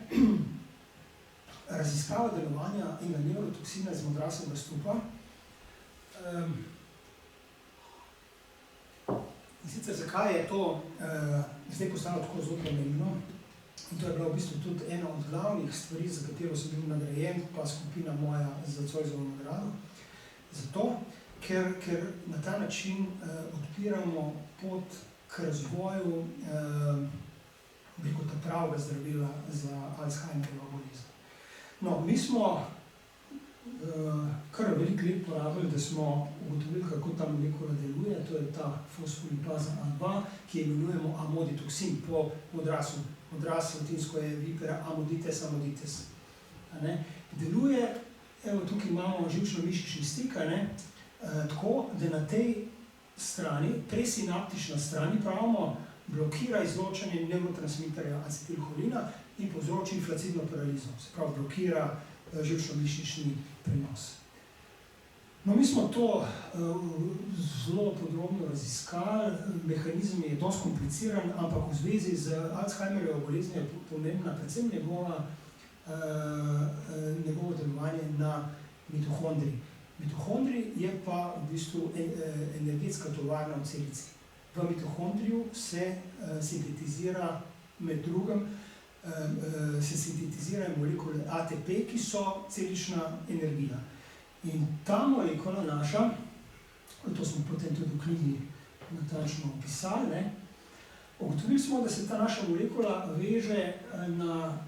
raziskava delovanja enega nevrotoksina iz modraslega strupa. In sicer zakaj je to zdaj postalo tako zelo pomembno? In to je bila v bistvu tudi ena od glavnih stvari, za katero sem bil nagrajen, pa skupina moja za Zoisovo nagrado. Zato, ker na ta način odpiramo pot k razvoju pravega zdravila za Alzheimerjevo bolezen. No, mi smo kar veliko let porabili, da smo ugotovili, kako ta molekula deluje. To je ta fosfolipaza A2, ki jo imenujemo amoditoksin po odraslu. Odras latinsko je vipera amodites amodites. Deluje, evo tukaj imamo živčno-mišični stik, tako, da na tej strani, presinaptična strani, pravimo, blokira izločanje nevrotransmiterja acetilholina in povzroči inflacidno paralizo, se pravi blokira živčno-mišični prenos. No, mi smo to zelo podrobno raziskali, mehanizem je dosti kompliciran, ampak v zvezi z Alzheimerjevo boleznijo je pomembna predvsem njegovo delovanje na mitohondriji. Mitohondrij je pa v bistvu energetska tovarna v celici. V mitohondriju se sintetizira med drugim molekule ATP, ki so celična energija. In ta molekula naša, to smo potem tudi v knjigi natančno opisali, ugotovili smo, da se ta naša molekula veže na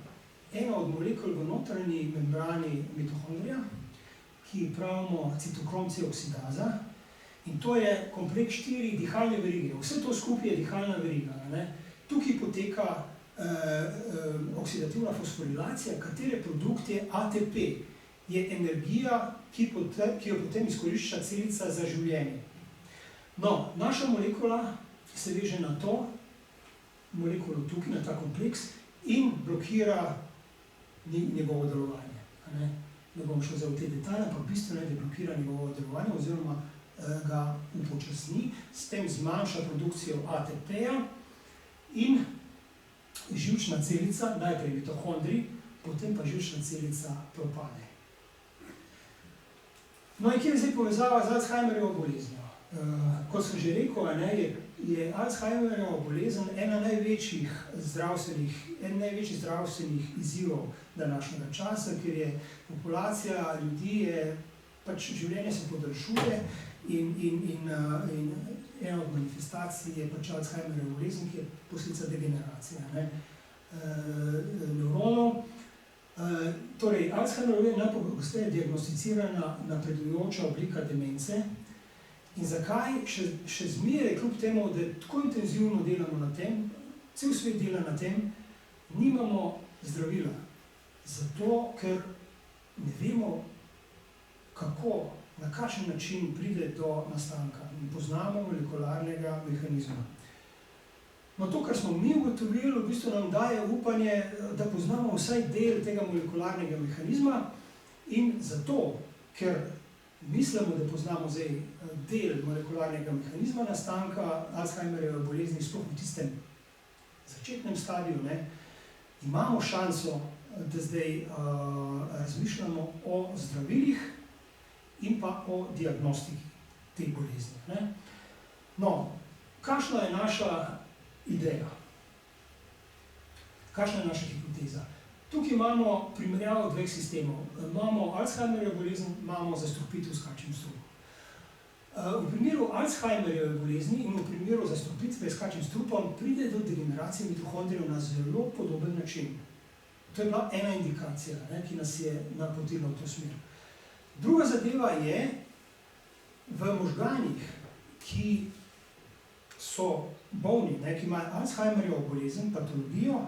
eno od molekul v notranji membrani mitohondrija, ki pravimo citokrom C-oksidaza, in to je kompleks 4 dihalne verige. Vse to skupaj je dihalna veriga. Tukaj poteka oksidativna fosforilacija, katere produkt je ATP, je energija, ki jo potem izkorišča celica za življenje. No, naša molekula se veže na to molekulo tukaj, na ta kompleks, in blokira njegovo delovanje. Ne bom šel zdaj v te detalje, ampak bistveno je, da blokira njegovo delovanje oziroma ga upočasni, s tem zmanjša produkcijo ATP-ja in živčna celica, najprej mitohondrij, potem pa živčna celica propade. No in kje je zdaj povezava z Alzheimerjevo boleznijo? Kot sem že rekel, je Alzheimerjeva bolezen ena največjih zdravstvenih izzivov današnjega časa, ker je populacija ljudi, pač življenje se podaljšuje in ena od manifestacij je pač Alzheimerjeva bolezen, ki je posledica degeneracije nevronov. Torej, Alzheimerjeva je najpogosteje diagnosticirana napredujoča oblika demence. In zakaj še zmeraj, kljub temu, da tako intenzivno delamo na tem, cel svet dela na tem, nimamo zdravila? Zato, ker ne vemo, kako, na kakšen način pride do nastanka. Ne poznamo molekularnega mehanizma. No, to, kar smo mi ugotovili, v bistvu nam daje upanje, da poznamo vsaj del tega molekularnega mehanizma, in zato, ker mislimo, da poznamo zdaj del molekularnega mehanizma nastanka Alzheimerjeve bolezni, sploh v tistem začetnem stadiju, imamo šanso, da zdaj razmišljamo o zdravilih in pa o diagnostiki teh bolezni. No, kakšna je naša ideja? Kakšna je naša hipoteza? Tukaj imamo primerjavo dveh sistemov. Imamo Alzheimerjevo bolezen, imamo zastrupitev s kačjim strupom. V primeru Alzheimerjeve bolezni in v primeru zastrupitve s kačjim strupom pride do degeneracije mitohondrijev na zelo podoben način. To je bila ena indikacija, ki nas je napotila v to smer. Druga zadeva je, v možganih, ki so bolni, ne, ki imajo Alzheimerjevo bolezen, patologijo,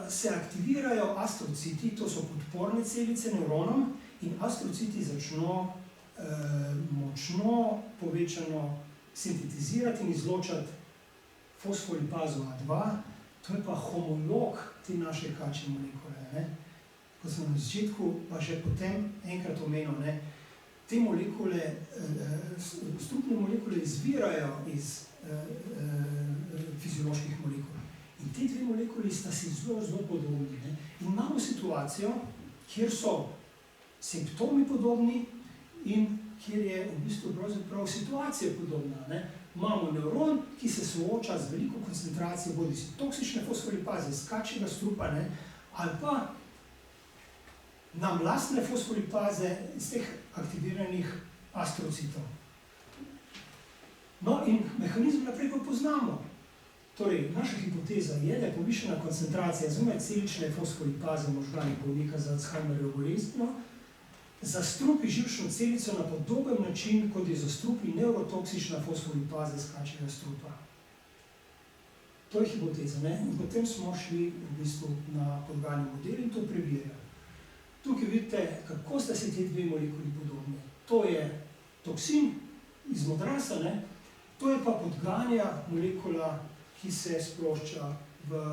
se aktivirajo astrociti, to so podporne celice nevronom, in astrociti začno močno povečano sintetizirati in izločati fosfolipazo A2, to je pa homolog te naše kačje molekule. Ne. Ko sem na začetku, pa še potem enkrat omenil, ne, te molekule, strupne molekule izvirajo iz fizioloških molekul. In te dve molekuli sta si zelo, zelo podobni. Ne. In imamo situacijo, kjer so simptomi podobni in kjer je v bistvu pravzaprav situacija podobna. Ne. Imamo nevron, ki se sooča z veliko koncentracijo bodisi toksične fosfolipaze, z kačjega strupa, ne, ali pa nam lastne fosfolipaze iz teh aktiviranih astrocitov. No in mehanizem naprej pa poznamo. Torej, naša hipoteza je, da je povišena koncentracija zunajcelične fosfolipaze možganih bolnika za Alzheimerjevo bolezen zastrupi živčno celico na podoben način, kot je zastrupi nevrotoksična fosfolipaza iz kačjega strupa. To je hipoteza, ne? In potem smo šli v bistvu na podgani model in to preverjali. Tukaj vidite, kako sta se te dve molekuli podobni. To je toksin iz modrasa, ne? To je pa podganja molekula, ki se sprošča v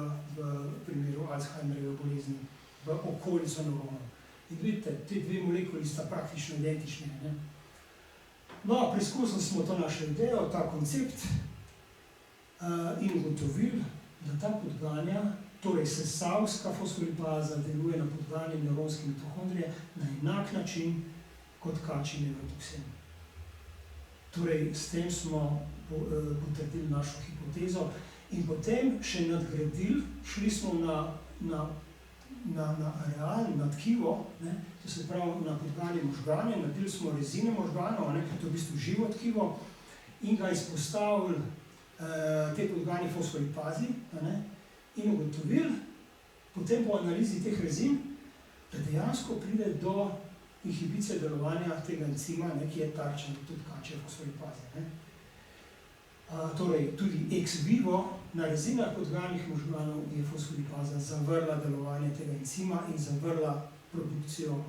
primeru Alzheimerjeve bolezni, v okolico nevronov. In vidite, te dve molekuli sta praktično identični. Ne? No, preizkusili smo to našo idejo, ta koncept in ugotovili, da ta podganja, torej sesavska fosfolipaza, deluje na podganje nevronske mitohondrije na enak način kot kačji nevrotoksin. Torej, s tem smo potrdili našo hipotezo in potem še nadgradili, šli smo na areal, na tkivo, ne, to se pravi na podganje možganje, naredili smo rezine možganov, ne, to je v bistvu živo tkivo, in ga izpostavili te podganje fosfolipazi, ne, in ugotovili, potem po analizi teh rezin, da dejansko pride do inhibicije delovanja tega encima, ne, ki je tarčen tudi kačje fosfolipaze. Ne. Torej, tudi ex vivo na rezinah podganih možganov je fosfolipaza zavrla delovanje tega encima in zavrla produkcijo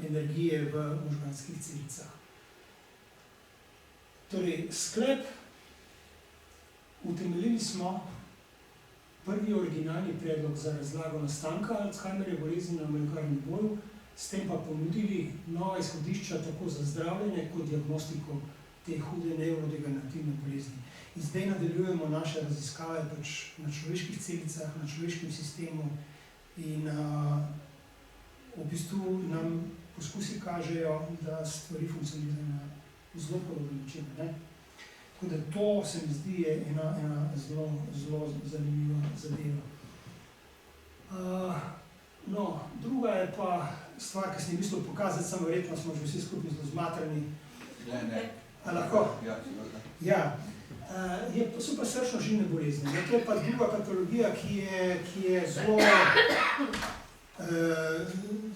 energije v možganskih celicah. Torej, sklep, utemeljili smo prvi originalni predlog za razlago nastanka Alzheimerjeve bolezni na molekularnem nivoju, s tem pa ponudili nova izhodišča tako za zdravljenje kot diagnostiko te hude nevrodegenerativne bolezni. In zdaj nadaljujemo naše raziskave pač na človeških celicah, na človeškem sistemu in v bistvu nam poskusi kažejo, da stvari funkcionirajo na zelo podoben način. Tako da to se mi zdi ena zelo, zelo zanimiva zadeva. No, druga je pa stvar, ki sem mislil pokazati, samo verjetno smo že vsi skupaj zelo zmatrani. Ne. A lahko? Ja, seveda. Ja. So pa srčno-žilne bolezni. To je pa druga patologija, ki je zelo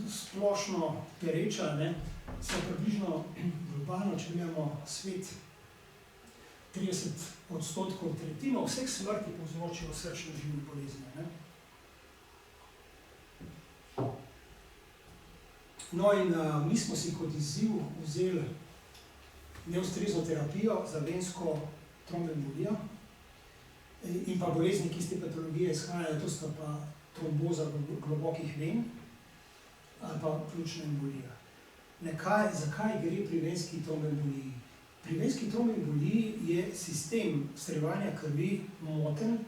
splošno pereča. Ne. Se približno globalno, če gledamo svet, 30%, tretjino vseh smrti povzročijo srčno-žilne bolezni. Ne. No in mi smo si kot izziv vzeli neustrezno terapijo za vensko tromboembolijo in pa bolezni, ki iz te patologije izhajajo, to sta pa tromboza globokih ven ali pa pljučna embolija. Zakaj gre pri venski tromboemboliji? Pri venski tromboemboliji je sistem strjevanja krvi moten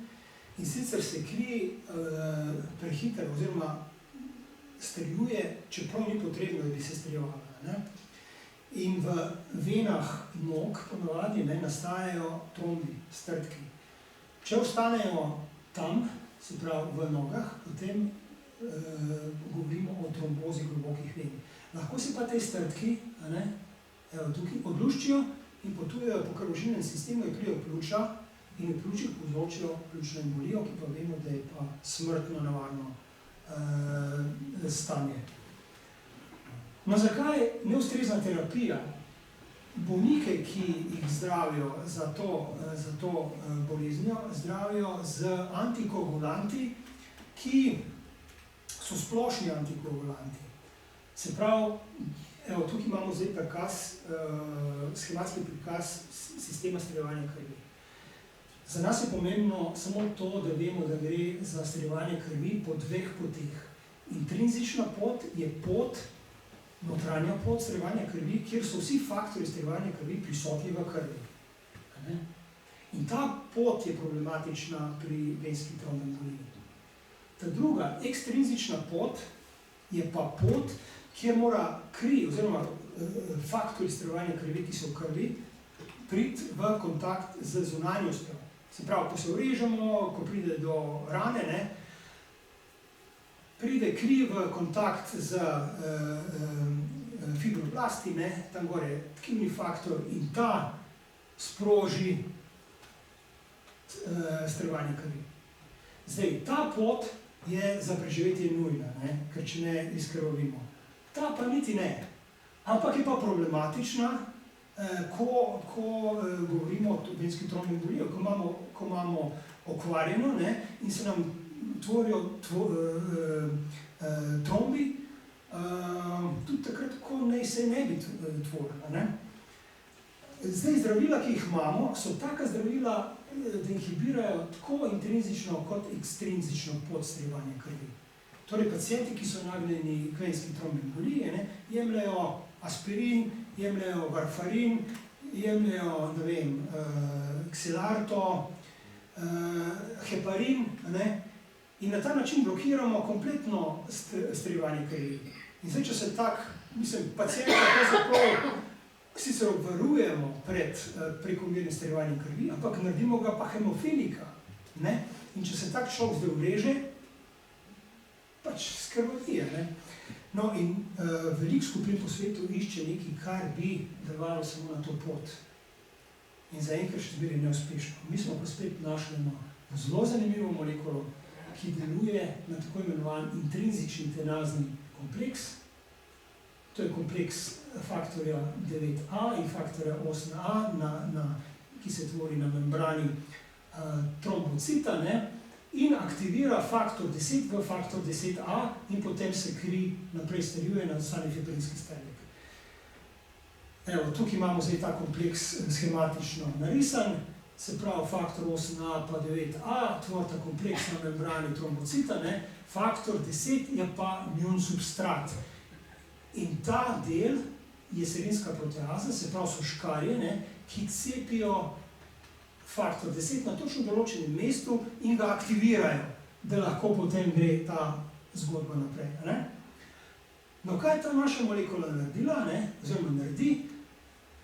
in sicer se kri prehitro oziroma strjuje, čeprav ni potrebno, da bi se strjevala. In v venah nog ponavadi nastajajo trombi, strdki. Če ostanejo tam, se pravi v nogah, potem govorimo o trombozi globokih ven. Lahko se pa te strdki tukaj odluščijo in potujejo po krvožilnem sistemu in pridejo v pljuča in v pljučih povzročijo pljučno embolijo, ki pa vemo, da je pa smrtno nevarno stanje. No, zakaj neustrezna terapija? Bolnike, ki jih zdravijo za to boleznjo, zdravijo z antikoagulanti, ki so splošni antikoagulanti. Se pravi, evo, tukaj imamo zdaj prikaz, schematski prikaz sistema strjevanja krvi. Za nas je pomembno samo to, da vemo, da gre za strjevanje krvi po dveh poteh. Intrinzična pot je pot, notranja pot strjevanja krvi, kjer so vsi faktorji strjevanja krvi prisotni v krvi. In ta pot je problematična pri venski trombemboliji. Ta druga, ekstrinzična pot, je pa pot, kjer mora kri oziroma faktorji strjevanja krvi, ki so v krvi, priti v kontakt z zunanjostjo. Se pravi, ko se urežemo, ko pride do rane, pride kri v kontakt z fibroblasti, tam gore je tkivni faktor in ta sproži strjevanje krvi. Zdaj, ta pot je za preživetje nujna, ker če ne izkrvavimo. Ta pa niti ne, ampak je pa problematična, ko govorimo o venski trombemboliji, ko imamo okvarjeno in se nam tvorijo trombi, tudi takrat, ko naj se ne bi tvorila. Zdaj, zdravila, ki jih imamo, so taka zdravila, da inhibirajo tako intrinzično kot ekstrinzično pot strjevanja krvi. Torej, pacienti, ki so nagnjeni k venski trombemboliji, jemljajo aspirin, jemljajo varfarin, jemljajo, ne vem, Xelarto, heparin, in na ta način blokiramo kompletno strjevanje krvi. In zdaj, če se pacienta pravzaprav sicer obvarujemo pred prekomernim strjevanjem krvi, ampak naredimo ga pa hemofilika. In če se tak človek zdaj ureže, pač skrvati. No, in veliko skupin po svetu išče nekaj, kar bi delovalo samo na to pot. In zaenkrat še zmeraj neuspešno. Mi smo pa spet našli eno zelo zanimivo molekulo, ki deluje na tako imenovan intrinzični tenazni kompleks. To je kompleks faktorja 9a in faktorja 8a, ki se tvori na membrani trombocita, in aktivira faktor 10 v faktor 10a in potem se kri naprej strjuje na ostali fibrinski steljek. Evo, tukaj imamo zdaj ta kompleks schematično narisan, se pravi faktor 8a pa 9a, tvorita kompleks na membrani trombocita, faktor 10 je pa njun substrat. In ta del je serinska proteaza, se pravi so škarje, ki cepijo faktor 10 na točno določenem mestu in ga aktivirajo, da lahko potem gre ta zgodba naprej. No, kaj je ta naša molekula naredila, oziroma naredi?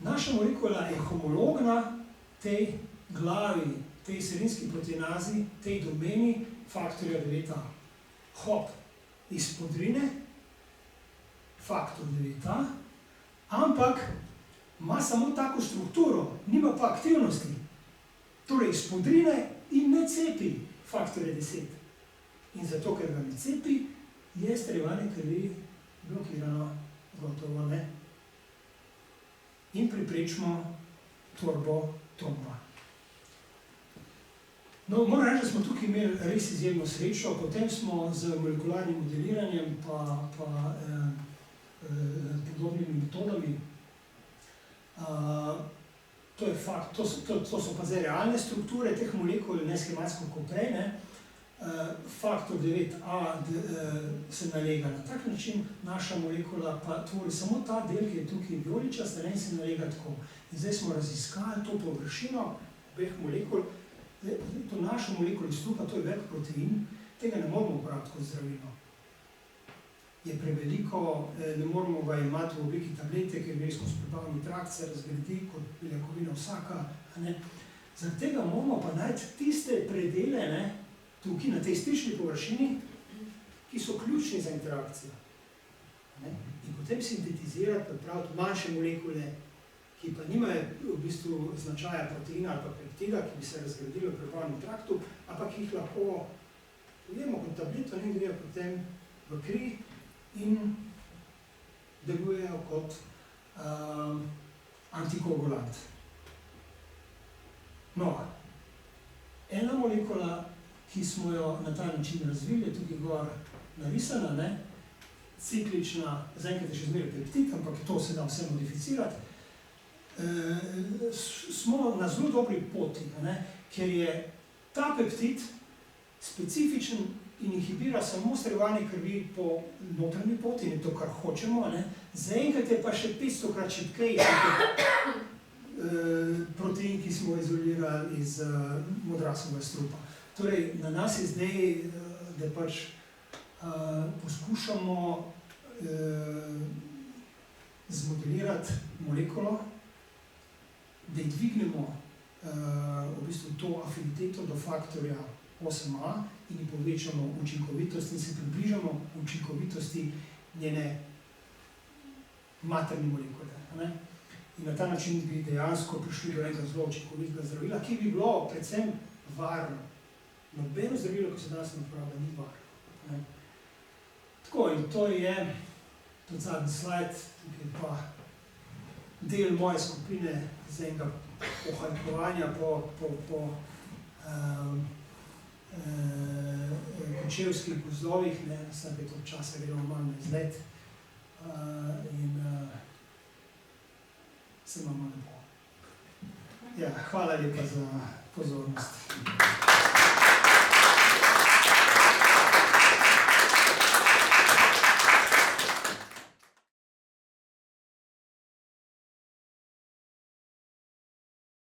Naša molekula je homologna tej glavi, tej serinski proteinazi, tej domeni faktorja 9a. Hop, iz spodrine, faktor 9a, ampak ima samo tako strukturo, nima pa aktivnosti. Torej, iz spodrine in ne cepi faktorje 10. In zato, ker ga ne cepi, je strjevanje krvi blokirano, gotovo ne. In preprečimo tvorbo tromba. No, moram reči, da smo tukaj imeli res izjemno srečo, potem smo z molekularnim modeliranjem pa podobnimi metodami. To so pa zdaj realne strukture teh molekul, ne schematsko kot prej. Faktor 9a se nalega na tak način, naša molekula pa tvori samo ta del, ki je tukaj vijoličast, in se nalega tako. In zdaj smo raziskali to površino obeh molekul. To našo molekulo izstopa, to je velik protein, tega ne moramo uporabiti kot zdravilo. Je preveliko, ne moramo ga imati v obliki tablete, ker gre skozi prebavni trakt, se razgradi kot beljakovina vsaka. Zaradi tega moramo pa najti tiste predele, tukaj na tej stični površini, ki so ključni za interakcijo. In potem sintetizirati, pripraviti manjše molekule, ki pa nimajo v bistvu značaja proteina ali pa peptida, ki bi se razgradili v prebavnem traktu, ampak jih lahko ujemo kot tableto in grejo potem v kri in delujejo kot antikoagulant. No, ena molekula, ki smo jo na ta način razvili, tukaj gor narisana, ne, ciklična, zaenkrat je še zmeraj peptid, ampak to se da vse modificirati, smo na zelo dobri poti, ne, ker je ta peptid specifičen in inhibira samo strjevanje krvi po notranji poti, in to, kar hočemo, ne. Zaenkrat je pa še 500-krat šibkejši kot protein, ki smo izolirali iz modrasovega strupa. Torej, na nas je zdaj, da pač poskušamo zmodelirati molekulo, da ji dvignemo v bistvu to afiniteto do faktorja 8a in ji povečamo učinkovitost in se približamo učinkovitosti njene materne molekule, ne? In na ta način bi dejansko prišli do enega zelo učinkovitega zdravila, ki bi bilo predvsem varno. Nobeno zdravilo, ki se danes uporablja, ni varno, ne? Tako, in to je tudi zadnji slajd, tukaj pa del moje skupine z enega pohajkovanja po kočevskih gozdovih, ne, vsake toliko časa gremo malo na izlet in se imamo lepo. Ja, hvala lepa za pozornost.